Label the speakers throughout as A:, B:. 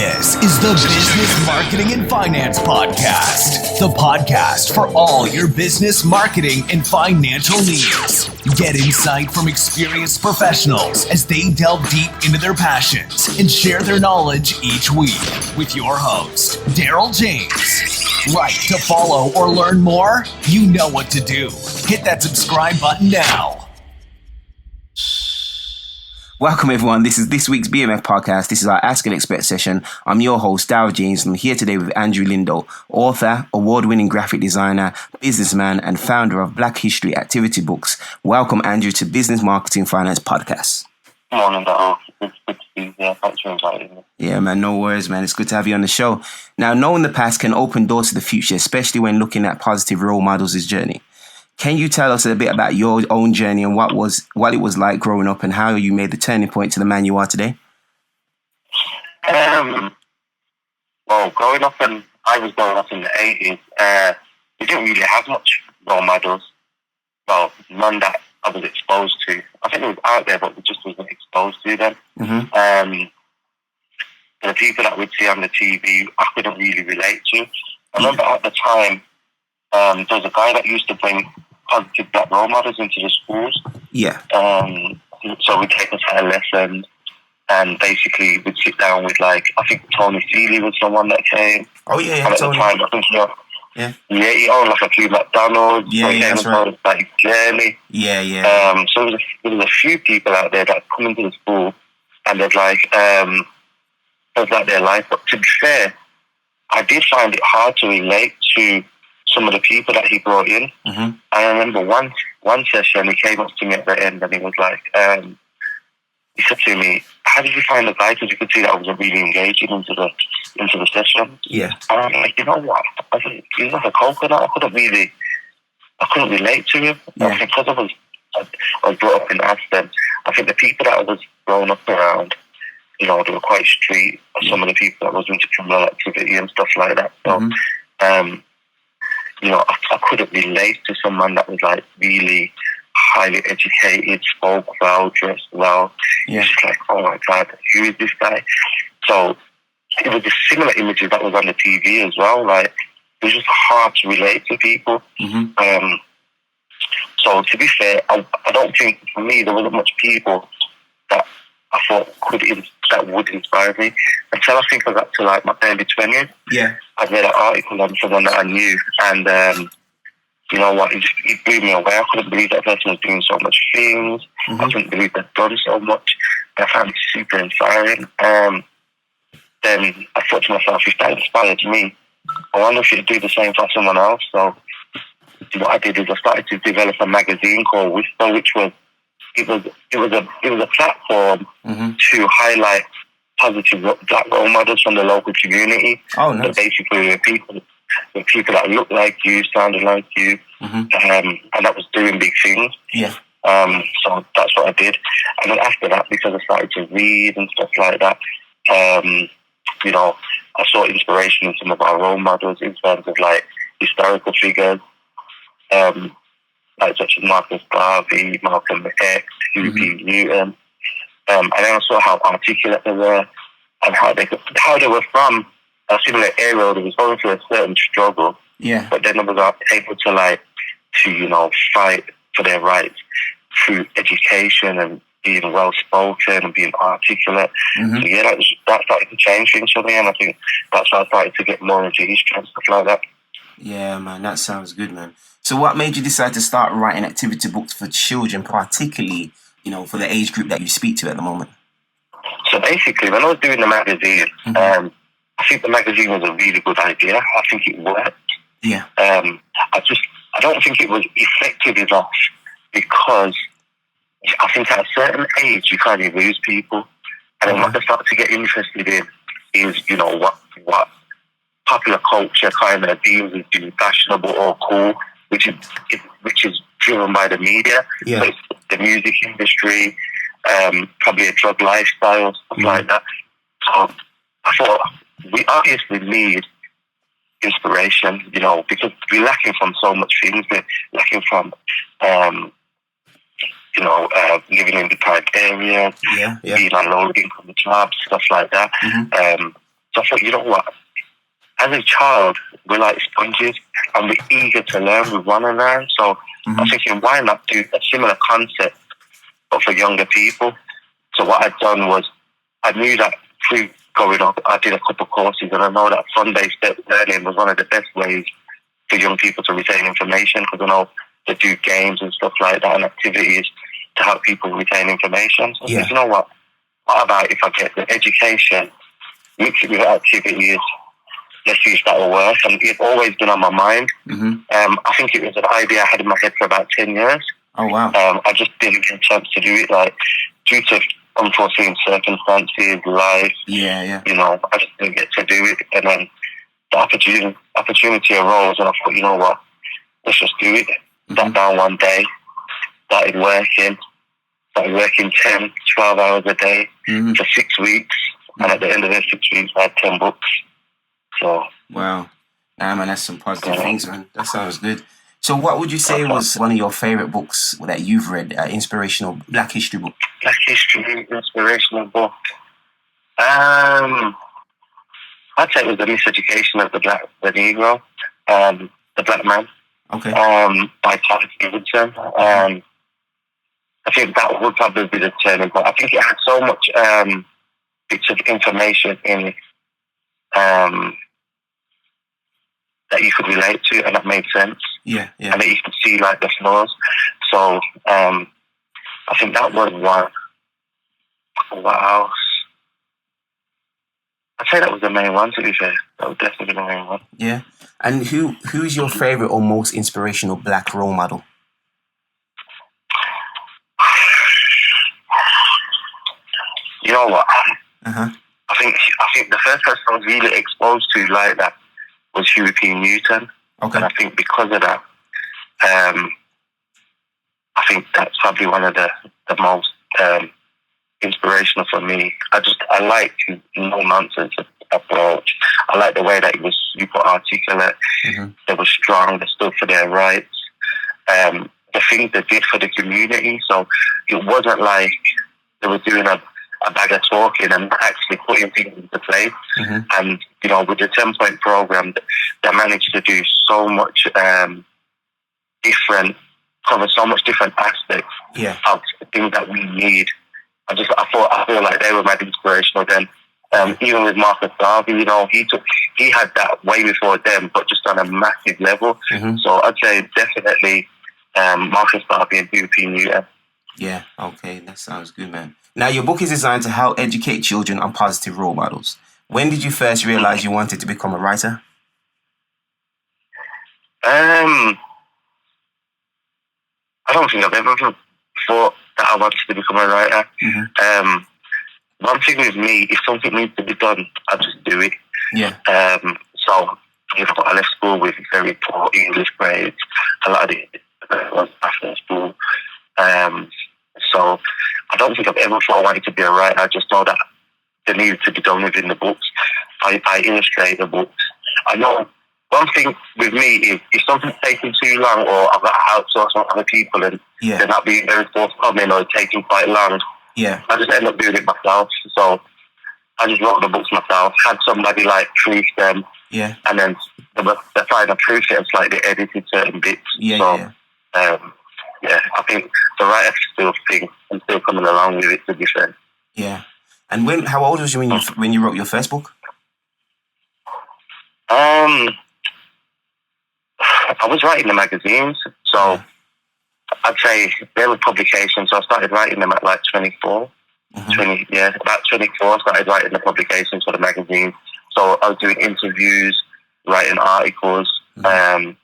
A: This is the Business Marketing and Finance Podcast, the podcast for all your business marketing and financial needs. Get insight from experienced professionals as they delve deep into their passions and share their knowledge each week with your host, Daryl James. Like to follow or learn more? You know what to do. Hit that subscribe button now.
B: Welcome everyone, this is this week's BMF podcast. This is our Ask an Expert session. I'm your host, Daryl James, and I'm here today with Andrew Lindo, author, award-winning graphic designer, businessman, and founder of Black History Activity Books. Welcome, Andrew, to Business Marketing Finance Podcast.
C: Good morning, Daryl. It's good to be here. Thanks for inviting me.
B: Yeah, man, no worries, man. It's good to have you on the show. Now, knowing the past can open doors to the future, especially when looking at positive role models' journey. Can you tell us a bit about your own journey and what it was like growing up and how you made the turning point to the man you are today?
C: Well, I was growing up in the 80s. We didn't really have much role models. Well, none that I was exposed to. I think it was out there, but we just wasn't exposed to them.
B: Mm-hmm.
C: The people that we'd see on the TV, I couldn't really relate to. I remember at the time, there was a guy that used to bring positive black role models into the schools.
B: Yeah.
C: So we'd take us at a lesson, and basically we'd sit down with, like, I think Tony Seeley was someone that came.
B: Oh yeah,
C: and at
B: Tony.
C: the time, I think he owned like a few McDonald's.
B: Yeah, that's right.
C: Like Journey.
B: Yeah.
C: So there was a few people out there that come into the school, and they'd like their life. But to be fair, I did find it hard to relate to some of the people that he brought in.
B: Mm-hmm.
C: I remember one session, he came up to me at the end and he was like, he said to me, "How did you find the guy?" Because you could see that I wasn't really engaging into the session.
B: Yeah.
C: And I'm like, you know what? I think he was like a coconut. I couldn't relate to him.
B: Yeah.
C: I think because I was brought up in Aston, I think the people that I was growing up around, you know, they were quite street. Some of the people that was into criminal activity and stuff like that. So, you know, I couldn't relate to someone that was like really highly educated, spoke well, dressed well.
B: Yeah.
C: It's just like, oh my God, who is this guy? So it was the similar images that was on the TV as well. Like, it was just hard to relate to people.
B: Mm-hmm.
C: So to be fair, I don't think for me there wasn't much people that I thought that would inspire me until I think I got to like my early 20s.
B: Yeah.
C: I read an article on someone that I knew, and you know what, it blew me away. I couldn't believe that person was doing so much things.
B: Mm-hmm.
C: I couldn't believe they'd done so much. I found it super inspiring. Then I thought to myself, if that inspired me, I wonder if it'd do the same for someone else. So what I did is I started to develop a magazine called Whisper, which was it was a platform to highlight positive black role models from the local community.
B: Oh, nice.
C: So basically, people that looked like you, sounded like you, and that was doing big things.
B: Yeah.
C: So that's what I did. And then after that, because I started to read and stuff like that, you know, I saw inspiration in some of our role models in terms of like historical figures, like such as Marcus Garvey, Malcolm X, Huey P. Newton, and then I saw how articulate they were and how they were from a similar era that was going through a certain struggle.
B: Yeah.
C: But then they were able to you know, fight for their rights through education and being well spoken and being articulate.
B: Mm-hmm.
C: So yeah, that started to change things for me, and I think that's why I started to get more into history and stuff like that.
B: Yeah, man, that sounds good, man. So what made you decide to start writing activity books for children, particularly, you know, for the age group that you speak to at the moment?
C: So basically, when I was doing the magazine, I think the magazine was a really good idea. I think it worked.
B: Yeah.
C: I don't think it was effective enough because I think at a certain age you kind of lose people. And then what they start to get interested in is, you know, what popular culture kind of deems as being fashionable or cool, which is driven by the media.
B: Yeah.
C: So it's the music industry, probably a drug lifestyle, stuff like that. So I thought we obviously need inspiration, you know, because we're lacking from so much things. We're lacking from, you know, living in deprived areas, being on low income jobs, stuff like that. So I thought, you know what? As a child, we're like sponges and we're eager to learn. We want to learn. So I'm thinking, why not do a similar concept, but for younger people? So what I'd done was, I knew that through growing up, I did a couple of courses, and I know that fun-based learning was one of the best ways for young people to retain information, because I know they do games and stuff like that and activities to help people retain information. So I said, you know what about if I get the education, mix it with activities, let's see if that will work. And it's always been on my mind. I think it was an idea I had in my head for about 10 years.
B: Oh, wow.
C: I just didn't get a chance to do it, like, due to unforeseen circumstances, life.
B: Yeah.
C: You know, I just didn't get to do it. And then the opportunity arose, and I thought, you know what, let's just do it. Sat down one day, started working 10, 12 hours a day for 6 weeks. And at the end of those 6 weeks, I had 10 books. So,
B: wow. Nah, man, that's some positive things, man. That sounds good. So what would you say was one of your favourite books that you've read, inspirational Black history book?
C: Black history, inspirational book. I'd say it was The Miseducation of the Negro, The Black Man,
B: okay.
C: by Thomas Stevenson. I think that would probably be the turning point. I think it had so much bits of information in it that you could relate to, and that made sense.
B: Yeah.
C: And that you could see like the flaws. So I think that was one. What else? I'd say that was the main one, to be fair. That was definitely the main one.
B: Yeah. And who's your favourite or most inspirational Black role model?
C: You know what?
B: Uh-huh.
C: I think the first person I was really exposed to like that was Huey P. Newton.
B: Okay.
C: And I think because of that, I think that's probably one of the most inspirational for me. I like his no-nonsense approach. I like the way that he was super articulate. They were strong. They stood for their rights. The things they did for the community. So it wasn't like they were doing a bag of talking and actually putting things into place. And, you know, with the 10-point program, they managed to do so much cover so much different aspects of things that we need. I feel like they were mad inspirational then. Even with Marcus Garvey, you know, he had that way before them, but just on a massive level. So I'd say definitely Marcus Garvey and Huey P. Newton.
B: Yeah, okay, that sounds good, man. Now, your book is designed to help educate children on positive role models. When did you first realise you wanted to become a writer?
C: I don't think I've ever thought that I wanted to become a writer. One thing with me, if something needs to be done, I just do it.
B: Yeah.
C: So, you know, I left school with very poor English grades. A lot of it was after school. So I don't think I've ever thought I wanted to be a writer. I just know that they needed to be done within the books. I illustrate the books. I know one thing with me is if something's taking too long, or I've got to outsource on other people and they're not being very forthcoming or taking quite long, I just end up doing it myself. So I just wrote the books myself, had somebody like proof them, and then they're trying to proof it and slightly edited certain bits. I think the writer thing, I'm still coming along with it, to be fair.
B: Yeah. And how old was you when you wrote your first book?
C: I was writing the magazines, so I'd say they were publications. So I started writing them at like 24. About 24, I started writing the publications for the magazines. So I was doing interviews, writing articles, and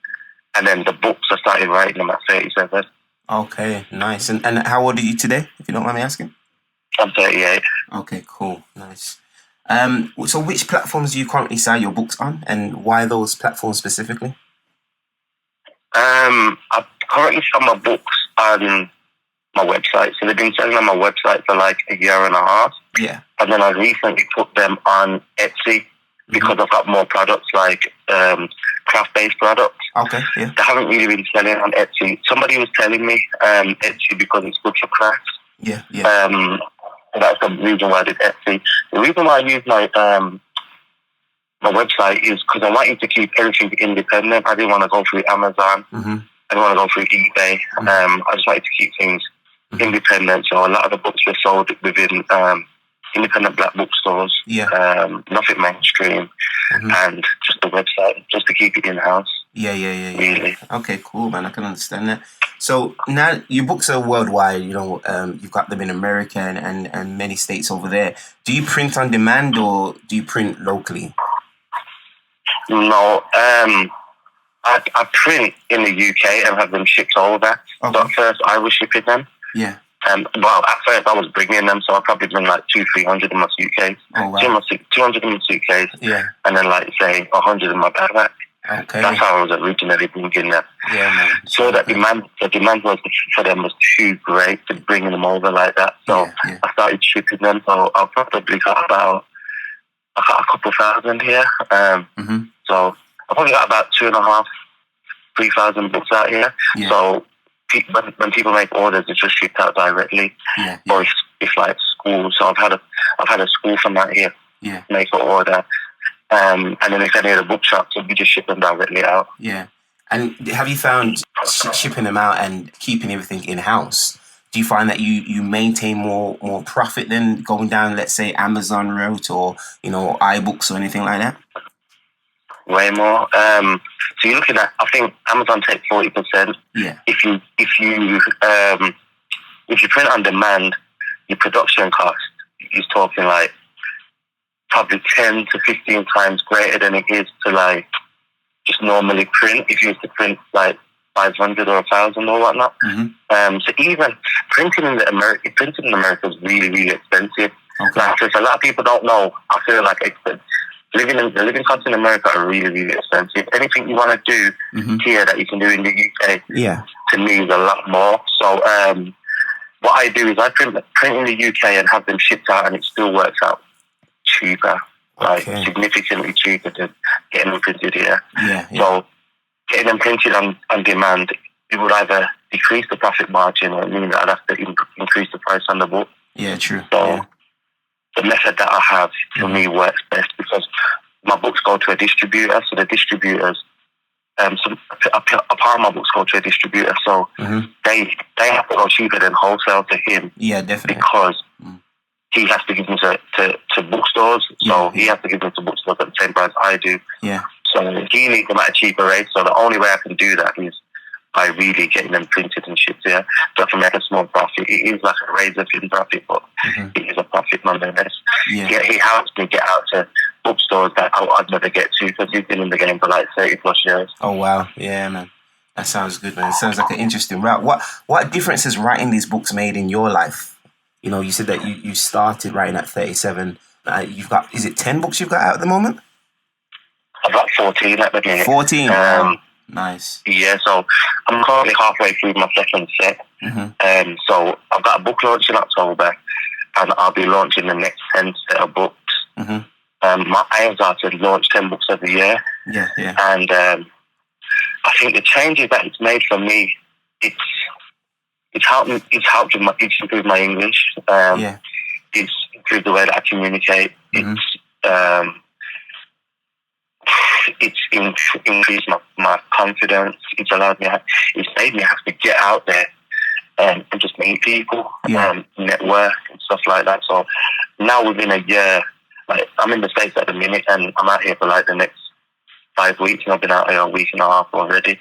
C: then the books, I started writing them at 37.
B: Okay, nice. And how old are you today, if you don't mind me asking?
C: I'm 38.
B: Okay, cool, nice. So which platforms do you currently sell your books on, and why those platforms specifically?
C: I currently sell my books on my website. So they've been selling on my website for like a year and a half.
B: Yeah.
C: And then I recently put them on Etsy because I've got more products like craft-based products.
B: Okay, yeah.
C: They haven't really been selling on Etsy. Somebody was telling me Etsy because it's good for crafts.
B: Yeah.
C: That's the reason why I did Etsy. The reason why I use my my website is because I wanted to keep everything independent. I didn't want to go through Amazon.
B: Mm-hmm.
C: I didn't want to go through eBay. I just wanted to keep things independent. So a lot of the books were sold within independent black bookstores. Nothing mainstream, and just the website, just to keep it in-house.
B: Yeah.
C: Really.
B: Okay, cool, man. I can understand that. So now your books are worldwide. You've got them in America and many states over there. Do you print on demand or do you print locally?
C: No, I print in the UK and have them shipped over.
B: Okay.
C: So at first I was shipping them.
B: Yeah.
C: Well, at first I was bringing them, so I probably bring like 200-300 in my suitcase.
B: Oh, wow.
C: 200 in my suitcase.
B: Yeah.
C: And then like say 100 in my backpack.
B: Okay.
C: That's how I was originally bringing them.
B: Yeah, man.
C: So the demand was for them was too great to bring them over like that. So I started shipping them. So I probably got a couple thousand here. So I probably got about 2,500-3,000 books out here. Yeah. So when people make orders, it's just shipped out directly. Yeah. Or if like school. So I've had a school from out here make an order. And then if any of the bookshops, we just ship them directly out. Yeah.
B: And have you found shipping them out and keeping everything in-house, do you find that you maintain more profit than going down, let's say, Amazon route or, iBooks or anything like that?
C: Way more. So you're looking at, I think Amazon takes 40%.
B: Yeah.
C: If you print on demand, your production cost is talking like probably 10 to 15 times greater than it is to like just normally print if you used to print like 500 or 1,000 or whatnot. So even printing in America is really, really expensive. Okay. Like, a lot of people don't know. I feel like the living costs in America are really, really expensive. Anything you want to do here that you can do in the UK, to me is a lot more. So what I do is I print in the UK and have them shipped out, and it still works out cheaper, significantly cheaper than getting them printed here. So getting them printed on demand, it would either decrease the profit margin or mean that I'd have to increase the price on the book.
B: Yeah, true.
C: So the method that I have for me works best because my books go to a distributor. So the distributors, a part of my books go to a distributor. So they have to go cheaper than wholesale to him.
B: Yeah, definitely.
C: Because he has to give them to bookstores, so he has to give them to bookstores at the same price I do.
B: Yeah.
C: So he needs them at a cheaper rate. So the only way I can do that is by really getting them printed and shipped here. So if I make a small profit, it is like a razor thin profit, but it is a profit nonetheless. Yeah. He helps me get out to bookstores that I'd never get to because he's been in the game for like 30 plus years.
B: Oh wow, yeah, man. That sounds good, man. It sounds like an interesting route. What difference has writing these books made in your life? You said that you started writing at 37. You've got, is it 10 books you've got out at the moment?
C: I've got 14 at the minute.
B: 14? Nice.
C: Yeah, so I'm currently halfway through my second set. So I've got a book launch in October, and I'll be launching the next 10 set of books. My aims are to launch 10 books every year.
B: Yeah.
C: And I think the changes that it's made for me, it's helped improve my English. It's improved the way that I communicate. It's increased my confidence. It's made me have to get out there and just meet people, network and stuff like that. So now within a year, like I'm in the States at the minute, and I'm out here for like the next 5 weeks, and I've been out here a week and a half already.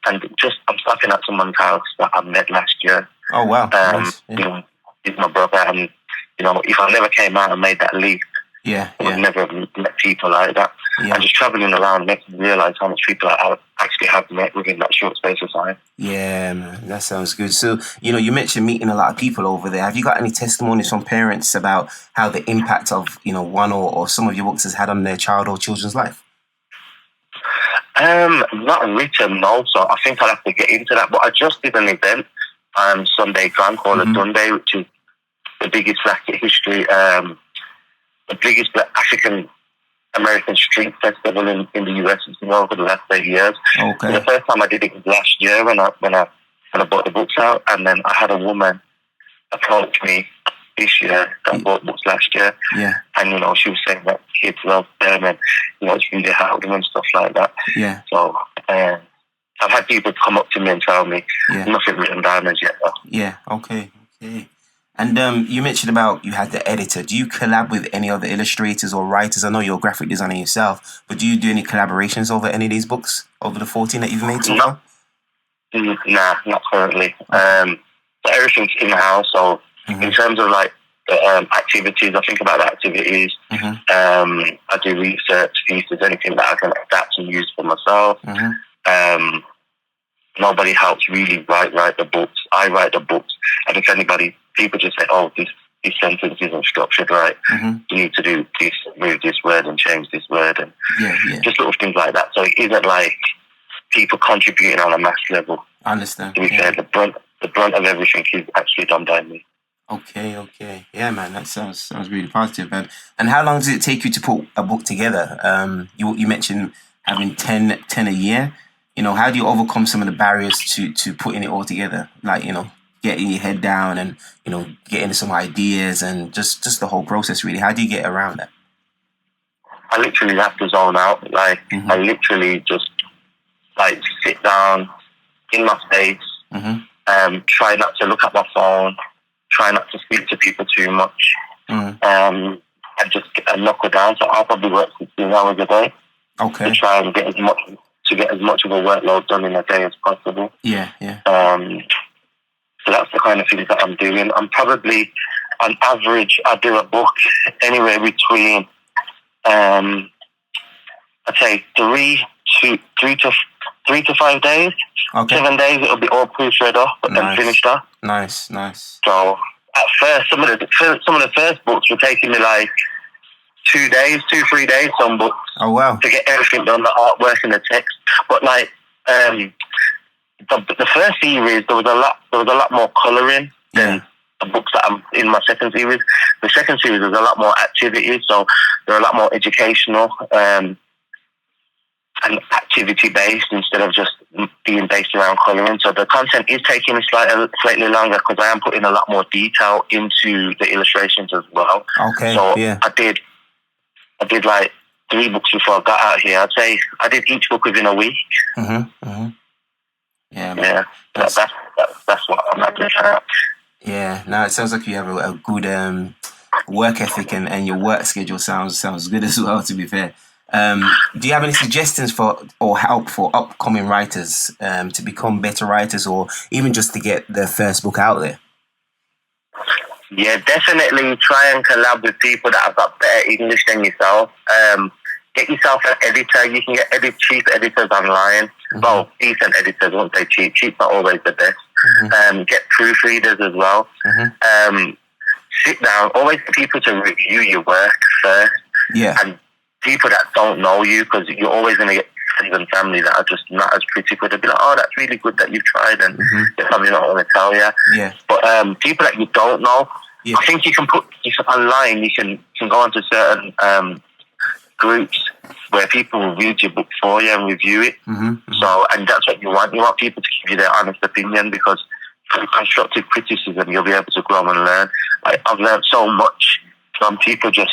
C: And I'm stopping at someone's house that I met last year.
B: Oh wow! Nice.
C: He's my brother, and if I never came out and made that leap, I would never have met people like that. And just traveling around makes me realize how much people I actually have met within that short space of time. Yeah,
B: man, that sounds good. So, you mentioned meeting a lot of people over there. Have you got any testimonies from parents about how the impact of, one or some of your books has had on their child or children's life?
C: Not written, no. So I think I'll have to get into that. But I just did an event on Sunday Grand called a Sunday, which is the biggest Black history, the biggest Black African American street festival in the US. It's been over the last 8 years. Okay. And the first time I did it was last year when I bought the books out, and then I had a woman approach me this year that bought books last year.
B: Yeah.
C: And, she was saying that kids love them and, it's really helped them and stuff like that.
B: Yeah.
C: So, I've had people come up to me and tell me, nothing written down as yet, though.
B: Yeah, okay. And you mentioned about you had the editor. Do you collab with any other illustrators or writers? I know you're a graphic designer yourself, but do you do any collaborations over any of these books, over the 14 that you've made so far?
C: Nah, not currently. So everything's in-house, so in terms of like the activities, I think about the activities. I do research, see if there's anything that I can adapt and use for myself. Nobody helps really write the books. I write the books, and if anybody, people just say, "Oh, this sentence isn't structured right. You need to do this, move this word and change this word," and just little things like that. So it isn't like people contributing on a mass level.
B: I understand.
C: To be fair, the brunt of everything is actually done by me.
B: Okay. Yeah, man, that sounds really positive, man. And how long does it take you to put a book together? You mentioned having 10 a year. How do you overcome some of the barriers to putting it all together? Like, getting your head down and, getting some ideas and just the whole process, really. How do you get around that?
C: I literally have to zone out. Like, I literally just, like, sit down in my space, try not to look at my phone, try not to speak to people too much, and just knuckle down. So I'll probably work 16 hours a day to try and get as much of a workload done in a day as possible.
B: Yeah.
C: So that's the kind of things that I'm doing. I'm probably, on average, I do a book anywhere between, I'd say 3 to 5 days. 7 days, it'll be all proofread off and finished off.
B: Nice.
C: So at first, some of the first books were taking me like 3 days, some books.
B: Oh, wow.
C: To get everything done, the artwork and the text. But like, the first series, there was a lot more colouring than the books that I'm in my second series. The second series, there's a lot more activities, so they're a lot more educational and activity-based instead of just being based around colouring. So the content is taking slightly longer because I am putting a lot more detail into the illustrations as well.
B: Okay,
C: so I did like 3 books before I got out here. I'd say I did each book within a week. Yeah, that's what I'm averaging at.
B: Yeah, now it sounds like you have a good work ethic and your work schedule sounds good as well, to be fair. Do you have any suggestions for or help for upcoming writers to become better writers or even just to get their first book out there?
C: Yeah, definitely try and collab with people that have got better English than yourself. Get yourself an editor. You can get cheap editors online. Well, decent editors, won't say cheap. Cheap's not always the best. Get proofreaders as well. Sit down. Always get people to review your work first.
B: Yeah.
C: And people that don't know you, because you're always going to get friends and family that are just not as critical. They'll be like, "Oh, that's really good that you've tried," and they're probably not going to tell you.
B: Yeah.
C: But people that you don't know, I think you can online. You can go onto certain groups where people will read your book for you and review it. So, and that's what you want. You want people to give you their honest opinion, because through constructive criticism, you'll be able to grow and learn. I've learned so much from people just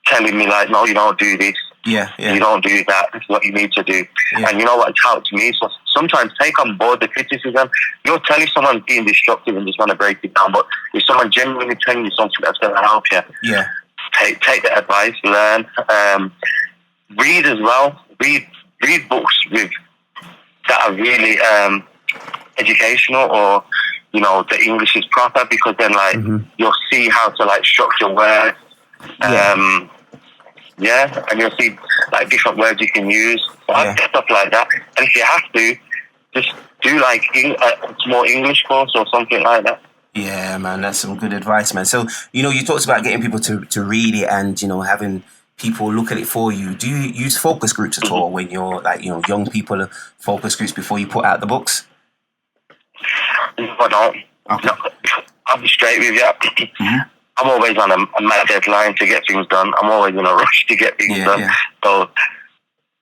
C: telling me like, "No, you don't do this. You don't do that. This is what you need to do." And you know what? It's helped me. So sometimes take on board the criticism. You'll tell if someone's being destructive and just want to break it down, but if someone genuinely telling you something that's going to help you, take the advice, learn, read as well. Read books that are really educational, or the English is proper, because then you'll see how to like structure words. And you'll see like different words you can use, stuff like that. And if you have to, just do like a small English course or something like that.
B: Yeah, man, that's some good advice, man. So, you talked about getting people to read it and, having people look at it for you. Do you use focus groups at all when you're like, young people, focus groups before you put out the books?
C: I don't.
B: Okay.
C: No, I'll be straight with you. I'm always on a mad deadline to get things done. I'm always in a rush to get things done. Yeah. So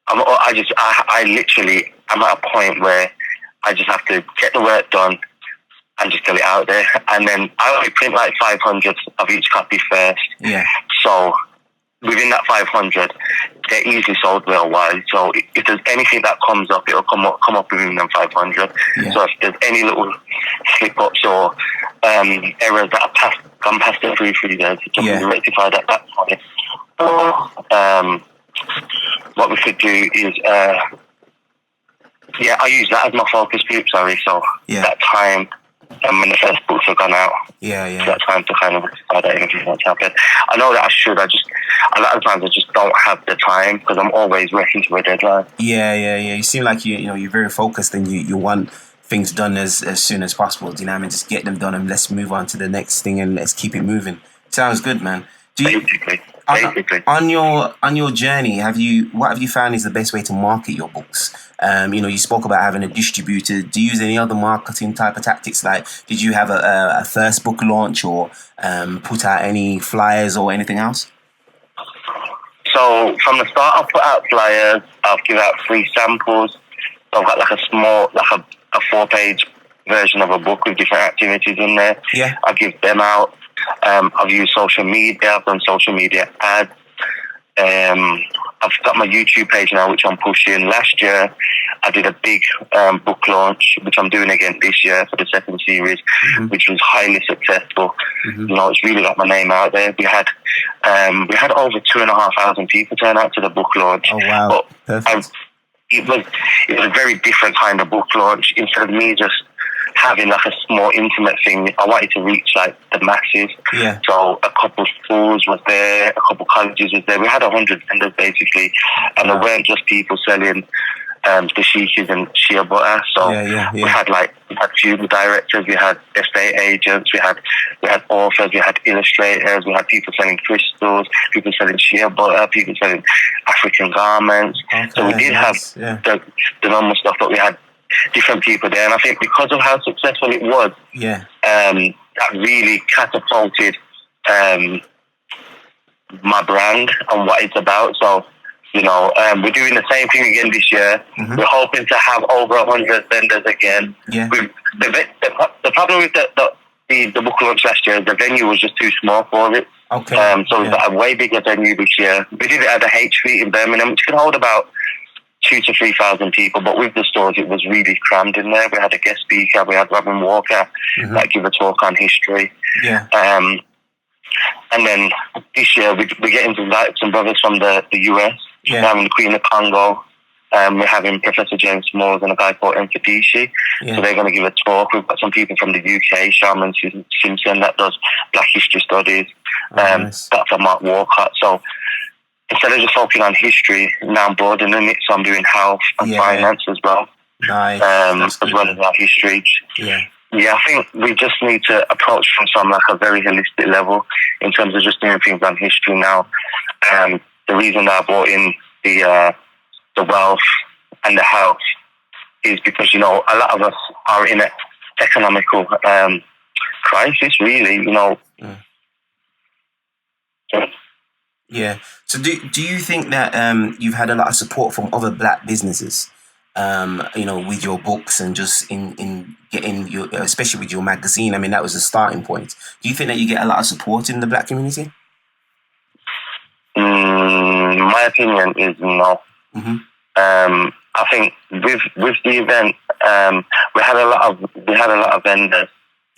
C: I literally, I'm at a point where I just have to get the work done and just get it out there. And then I only print like 500 of each copy first.
B: Yeah.
C: So within that 500, they're easily sold worldwide. So if there's anything that comes up, it'll come up within them 500. Yeah. So if there's any little slip-ups or errors that are gone past the proofreaders, it can be rectified at that point. Or what we could do is, I use that as my focus group, so that time when the first books have gone out, that time to kind of rectify that anything that's happened. I know that I should, a lot of times I just don't have the time because I'm always working to a deadline.
B: Yeah. You seem like you're very focused and you want things done as soon as possible. Do you know what I mean? Just get them done and let's move on to the next thing and let's keep it moving. Sounds good, man.
C: Basically.
B: On your journey, what have you found is the best way to market your books? You spoke about having a distributor. Do you use any other marketing type of tactics? Like, did you have a first book launch or put out any flyers or anything else?
C: So from the start, I'll put out flyers. I'll give out free samples. So I've got like a small, like a 4-page version of a book with different activities in there.
B: Yeah.
C: I'll give them out. I've used social media. I've done social media ads. I've got my YouTube page now, which I'm pushing. Last year, I did a big book launch, which I'm doing again this year for the second series, which was highly successful. It's really got my name out there. We had over 2,500 people turn out to the book launch.
B: Oh wow!
C: But it was a very different kind of book launch. Instead of me just having like a small intimate thing, I wanted to reach like the masses.
B: Yeah.
C: So a couple of schools was there, a couple of colleges was there. We had 100 vendors basically, and there weren't just people selling the sheikhs and shea butter. So we had funeral directors, we had estate agents, we had authors, we had illustrators, we had people selling crystals, people selling shea butter, people selling African garments. Okay, so we did have the normal stuff, but we had different people there, and I think because of how successful it was, that really catapulted my brand and what it's about. So, we're doing the same thing again this year. We're hoping to have over 100 vendors again.
B: Yeah.
C: The problem with the book launch last year, the venue was just too small for it.
B: Okay.
C: So we've got a way bigger venue this year. We did it at the H3 in Birmingham, which can hold about 2,000 to 3,000 people, but with the stores it was really crammed in there. We had a guest speaker, we had Robin Walker that give a talk on history.
B: Yeah.
C: And then this year we're getting to invite some brothers from the US.
B: Yeah.
C: We're having the Queen of Congo. We're having Professor James Moores and a guy called Mfadishi.
B: Yeah.
C: So they're going to give a talk. We've got some people from the UK, Shaman Simpson that does Black History Studies.
B: Nice.
C: Dr. Mark Walcott. So instead of just focusing on history, now I'm broadening it, so I'm doing health and finance as well.
B: Nice.
C: As well as our history. Yeah, I think we just need to approach from like a very holistic level in terms of just doing things on history now. The reason that I brought in the wealth and the health is because, a lot of us are in an economical crisis, really,
B: Yeah. So do you think that you've had a lot of support from other black businesses, with your books and just in getting your, especially with your magazine? I mean, that was the starting point. Do you think that you get a lot of support in the black community?
C: My opinion is no. I think with the event, we had a lot of vendors,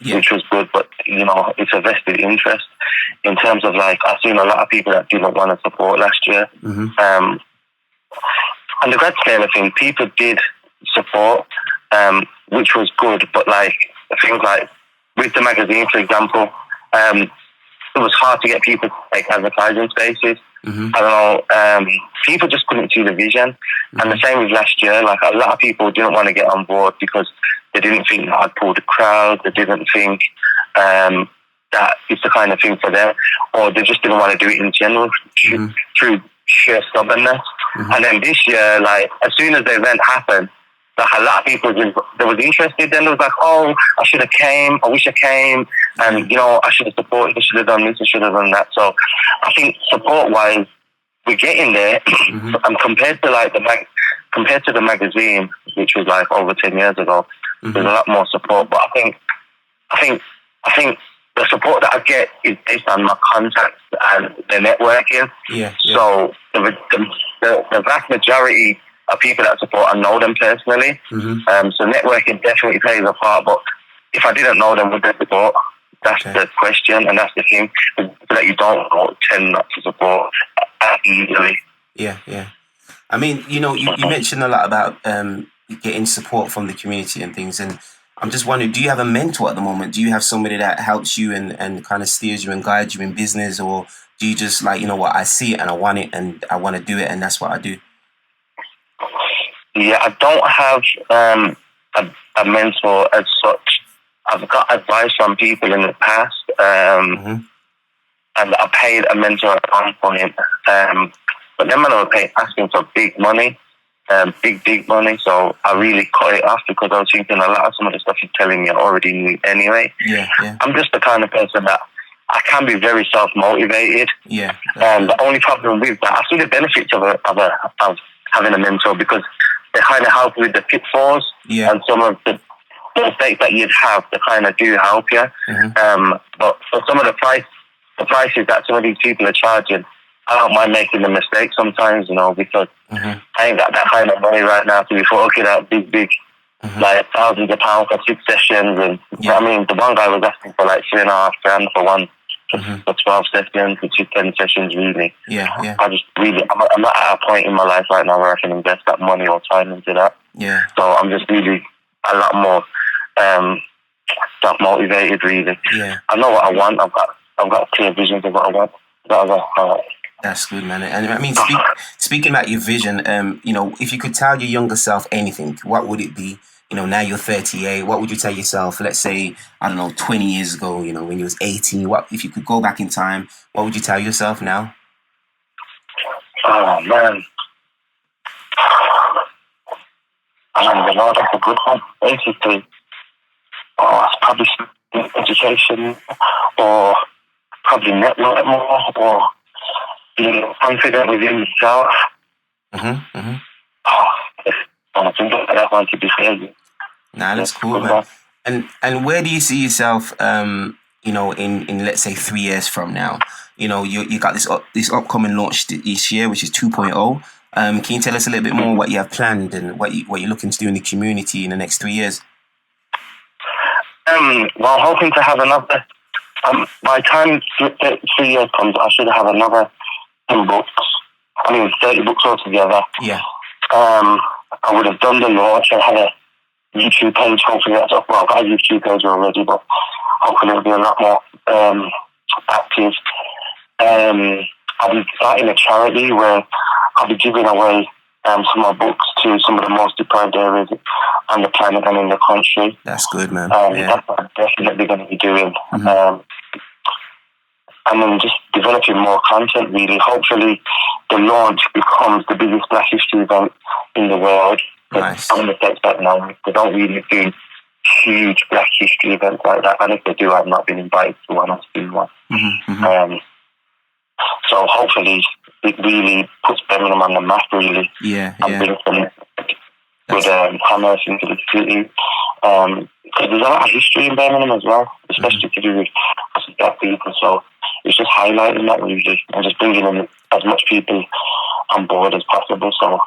C: which was good, but it's a vested interest in terms of like I've seen a lot of people that didn't want to support last year. On the grand scale of things, people did support, which was good, but like things like with the magazine, for example, it was hard to get people to take advertising spaces. I don't know, people just couldn't see the vision. And the same with last year, like a lot of people didn't want to get on board because they didn't think that I'd pulled the crowd, they didn't think that it's the kind of thing for them, or they just didn't want to do it in general through sheer stubbornness. And then this year, like as soon as the event happened, like a lot of people that was interested, then they was like, oh, I should have came, I wish I came, and I should have supported, I should have done this, I should have done that. So I think support-wise, we're getting there. And compared to the magazine, which was like over 10 years ago, there's a lot more support. But I think I think the support that I get is based on my contacts and the networking.
B: Yeah.
C: So the vast majority of people that support, I know them personally. So networking definitely plays a part. But if I didn't know them, would they support? That's the question, and that's the thing. People that you don't know tend not to support easily.
B: Yeah. I mean, you mentioned a lot about getting support from the community and things, and I'm just wondering, do you have a mentor at the moment? Do you have somebody that helps you and kind of steers you and guides you in business, or do you just like, you know what, I see it and I want it and I want to do it and that's what I do?
C: Yeah, I don't have a mentor as such. I've got advice from people in the past, and I paid a mentor at one point. But then when I was asking for big money, big money, so I really cut it off because I was thinking a lot of some of the stuff you're telling me I already knew anyway.
B: Yeah.
C: I'm just the kind of person that I can be very self-motivated.
B: Yeah.
C: The only problem with that, I see the benefits of having a mentor because they kind of help with the pitfalls and some of the mistakes that you'd have. They kind of do help you. But for some of the prices that some of these people are charging, I don't mind making the mistake sometimes, because I ain't got that kind of money right now to be forking out big, like thousands of pounds for 6 sessions. And I mean, the one guy was asking for like $3,500 for one, for 12 sessions, which is 10 sessions, really.
B: Yeah.
C: I just really, I'm not at a point in my life right now where I can invest that money or time into that.
B: Yeah.
C: So I'm just really a lot more self-motivated, really.
B: Yeah.
C: I know what I want. I've got clear visions of what I want.
B: That's good, man. And I mean, speaking about your vision, if you could tell your younger self anything, what would it be? Now you're 38. What would you tell yourself? Let's say, I don't know, 20 years ago. When you was 18. What if you could go back in time? What would you tell yourself now?
C: Oh man, that's a good one. Basically, it's probably education, or probably network more, or being confident within yourself. I think that one to be fair.
B: Nah, that's cool, man. And where do you see yourself, in let's say 3 years from now? You got this upcoming launch this year, which is 2.0. Can you tell us a little bit more what you have planned and what you're looking to do in the community in the next 3 years?
C: Well, I'm hoping to have another. By the time 3 years comes, I should have another 10 books. 30 books altogether.
B: Yeah.
C: I would have done the launch. I had a YouTube page. Hopefully that's up. Well, I've got a YouTube page already, but hopefully it'll be a lot more active. I'll be starting a charity where I'll be giving away some of my books to some of the most deprived areas on the planet and in the country.
B: That's good, man.
C: That's what I'm definitely going to be doing. And then just developing more content, really. Hopefully the launch becomes the biggest Black History event in the world.
B: Nice.
C: I'm in the States right now. They don't really do huge Black History events like that. And if they do, I've not been invited to one or to do one. So hopefully it really puts Birmingham on the map, really.
B: Yeah.
C: And brings them with commerce into the city. Because there's a lot of history in Birmingham as well, especially to do with Black people. So it's just highlighting that, really, and just bringing in as much people on board as possible. So,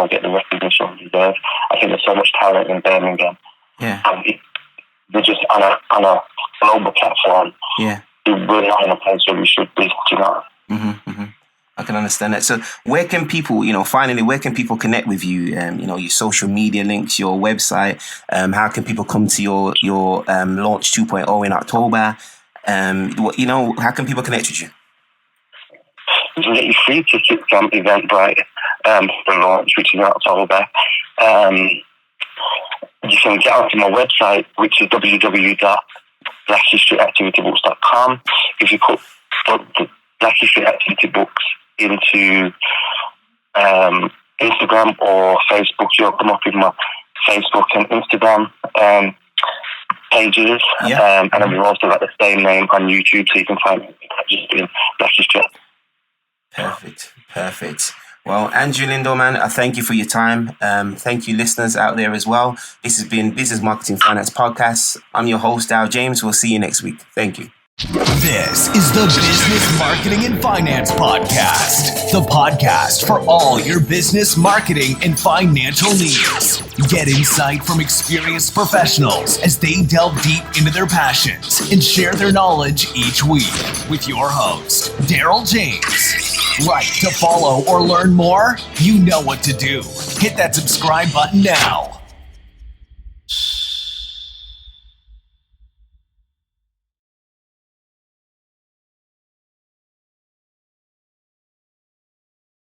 C: get the recognition we deserve. I think there's so much talent in Birmingham.
B: Yeah.
C: And we're just on a global platform.
B: Yeah.
C: We're not in a place where we should be,
B: I can understand that. So where can people, finally, where can people connect with you? Your social media links, your website. How can people come to your launch 2.0 in October? How can people connect with you?
C: You can get your free tickets from Eventbrite for the launch, which is in October. You can get onto my website, which is www.blackhistoryactivitybooks.com. If you put the Black History Activity Books into Instagram or Facebook, you'll come up with my Facebook and Instagram pages. And then we've also got the same name on YouTube, so you can find it just in Black History.
B: Perfect. Well, Andrew Lindo, man, I thank you for your time. Thank you, listeners out there as well. This has been Business Marketing Finance Podcast. I'm your host, Dow James. We'll see you next week. Thank you.
A: This is the Business Marketing and Finance Podcast, the podcast for all your business marketing and financial needs. Get insight from experienced professionals as they delve deep into their passions and share their knowledge each week with your host, Daryl James. Like to follow or learn more? You know what to do. Hit that subscribe button now.